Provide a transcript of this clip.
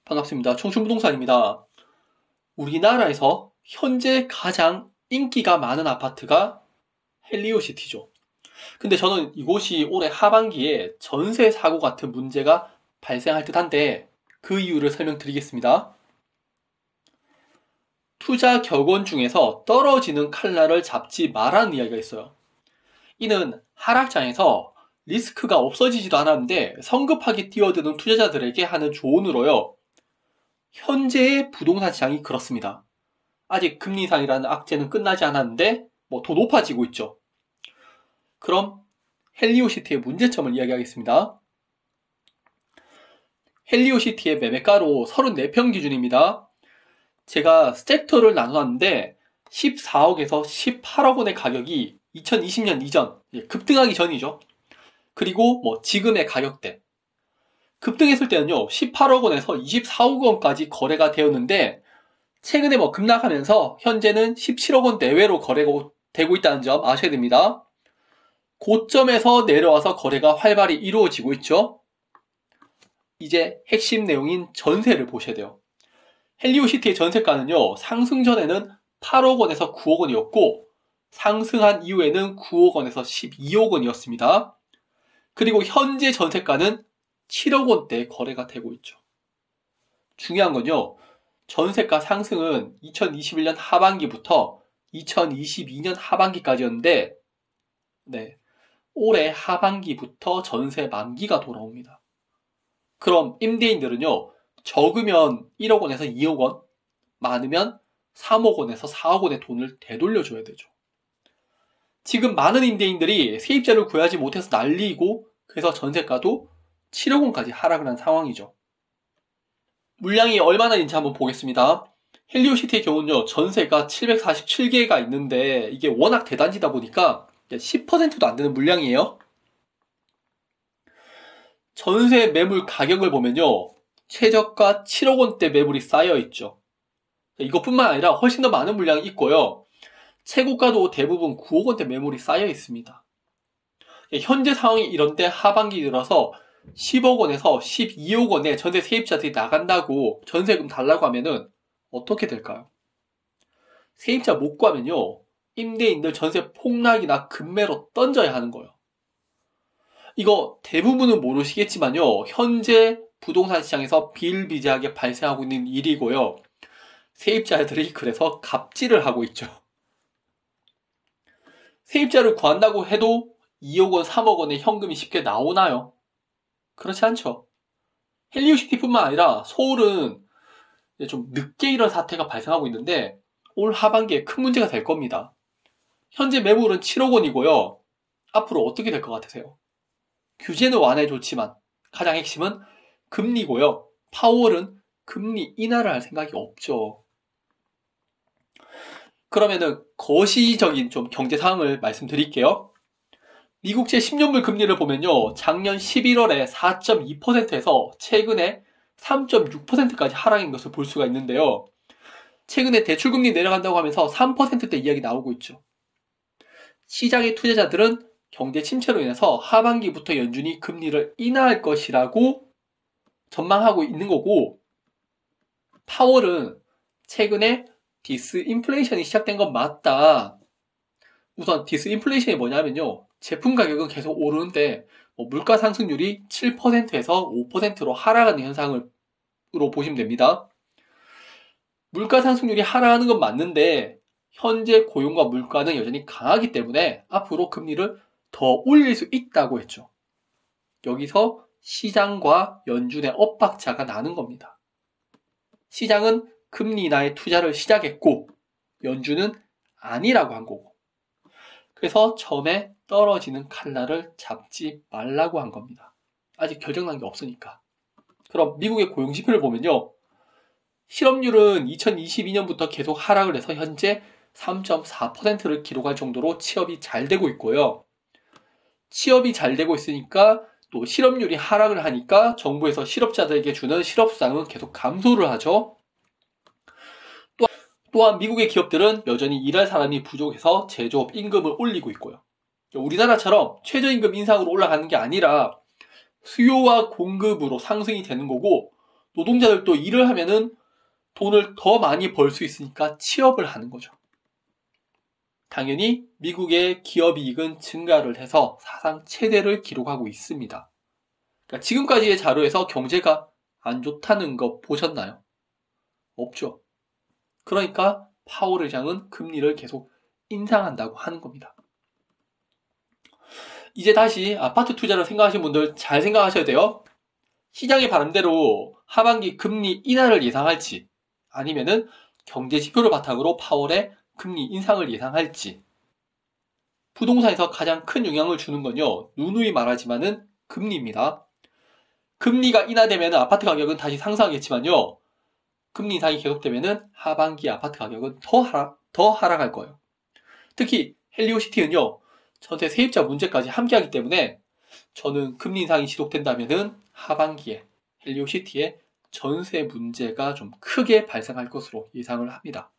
반갑습니다. 청춘부동산입니다. 우리나라에서 현재 가장 인기가 많은 아파트가 헬리오시티죠. 근데 저는 이곳이 올해 하반기에 전세 사고 같은 문제가 발생할 듯한데 그 이유를 설명드리겠습니다. 투자 격언 중에서 떨어지는 칼날을 잡지 말라는 이야기가 있어요. 이는 하락장에서 리스크가 없어지지도 않았는데 성급하게 뛰어드는 투자자들에게 하는 조언으로요. 현재의 부동산 시장이 그렇습니다. 아직 금리 인상이라는 악재는 끝나지 않았는데 더 높아지고 있죠. 그럼 헬리오시티의 문제점을 이야기하겠습니다. 헬리오시티의 매매가로 34평 기준입니다. 제가 섹터를 나눠놨는데 14억에서 18억 원의 가격이 2020년 이전, 급등하기 전이죠. 그리고 지금의 가격대. 급등했을 때는요, 18억 원에서 24억 원까지 거래가 되었는데, 최근에 급락하면서 현재는 17억 원 내외로 거래가 되고 있다는 점 아셔야 됩니다. 고점에서 내려와서 거래가 활발히 이루어지고 있죠. 이제 핵심 내용인 전세를 보셔야 돼요. 헬리오시티의 전세가는요, 상승 전에는 8억 원에서 9억 원이었고, 상승한 이후에는 9억 원에서 12억 원이었습니다. 그리고 현재 전세가는 7억 원대에 거래가 되고 있죠. 중요한 건요, 전세가 상승은 2021년 하반기부터 2022년 하반기까지였는데, 올해 하반기부터 전세 만기가 돌아옵니다. 그럼 임대인들은요, 적으면 1억 원에서 2억 원, 많으면 3억 원에서 4억 원의 돈을 되돌려줘야 되죠. 지금 많은 임대인들이 세입자를 구하지 못해서 난리이고, 그래서 전세가도 7억 원까지 하락을 한 상황이죠. 물량이 얼마나 있는지 한번 보겠습니다. 헬리오시티의 경우는요, 전세가 747개가 있는데 이게 워낙 대단지다 보니까 10%도 안 되는 물량이에요. 전세 매물 가격을 보면요, 최저가 7억 원대 매물이 쌓여 있죠. 이것뿐만 아니라 훨씬 더 많은 물량이 있고요. 최고가도 대부분 9억 원대 매물이 쌓여 있습니다. 현재 상황이 이런데 하반기 들어서 10억 원에서 12억 원에 전세 세입자들이 나간다고 전세금 달라고 하면은 어떻게 될까요? 세입자 못 구하면요, 임대인들 전세 폭락이나 급매로 던져야 하는 거예요. 이거 대부분은 모르시겠지만요, 현재 부동산 시장에서 비일비재하게 발생하고 있는 일이고요. 세입자들이 그래서 갑질을 하고 있죠. 세입자를 구한다고 해도 2억 원, 3억 원의 현금이 쉽게 나오나요? 그렇지 않죠. 헬리오시티뿐만 아니라 서울은 좀 늦게 이런 사태가 발생하고 있는데 올 하반기에 큰 문제가 될 겁니다. 현재 매물은 7억 원이고요. 앞으로 어떻게 될 것 같으세요? 규제는 완화에 좋지만 가장 핵심은 금리고요. 파월은 금리 인하를 할 생각이 없죠. 그러면은 거시적인 좀 경제 상황을 말씀드릴게요. 미국채 10년물 금리를 보면요, 작년 11월에 4.2%에서 최근에 3.6%까지 하락인 것을 볼 수가 있는데요. 최근에 대출금리 내려간다고 하면서 3%대 이야기 나오고 있죠. 시장의 투자자들은 경제 침체로 인해서 하반기부터 연준이 금리를 인하할 것이라고 전망하고 있는 거고, 파월은 최근에 디스인플레이션이 시작된 건 맞다. 우선 디스인플레이션이 뭐냐면요, 제품 가격은 계속 오르는데 물가 상승률이 7%에서 5%로 하락하는 현상으로 보시면 됩니다. 물가 상승률이 하락하는 건 맞는데 현재 고용과 물가는 여전히 강하기 때문에 앞으로 금리를 더 올릴 수 있다고 했죠. 여기서 시장과 연준의 엇박자가 나는 겁니다. 시장은 금리 인하에 투자를 시작했고 연준은 아니라고 한 거고, 그래서 처음에 떨어지는 칼날을 잡지 말라고 한 겁니다. 아직 결정난 게 없으니까. 그럼 미국의 고용지표를 보면요, 실업률은 2022년부터 계속 하락을 해서 현재 3.4%를 기록할 정도로 취업이 잘 되고 있고요. 취업이 잘 되고 있으니까 또 실업률이 하락을 하니까 정부에서 실업자들에게 주는 실업수당은 계속 감소를 하죠. 또한 미국의 기업들은 여전히 일할 사람이 부족해서 제조업 임금을 올리고 있고요. 우리나라처럼 최저임금 인상으로 올라가는 게 아니라 수요와 공급으로 상승이 되는 거고, 노동자들도 일을 하면은 돈을 더 많이 벌 수 있으니까 취업을 하는 거죠. 당연히 미국의 기업이익은 증가를 해서 사상 최대를 기록하고 있습니다. 그러니까 지금까지의 자료에서 경제가 안 좋다는 거 보셨나요? 없죠. 그러니까 파월 의장은 금리를 계속 인상한다고 하는 겁니다. 이제 다시 아파트 투자를 생각하시는 분들 잘 생각하셔야 돼요. 시장의 바람대로 하반기 금리 인하를 예상할지 아니면은 경제 지표를 바탕으로 파월의 금리 인상을 예상할지. 부동산에서 가장 큰 영향을 주는 건요, 누누이 말하지만은 금리입니다. 금리가 인하되면 아파트 가격은 다시 상승하겠지만요, 금리 인상이 계속되면은 하반기 아파트 가격은 더 하락할 거예요. 특히 헬리오시티는요, 전세 세입자 문제까지 함께하기 때문에 저는 금리 인상이 지속된다면은 하반기에 헬리오시티에 전세 문제가 좀 크게 발생할 것으로 예상을 합니다.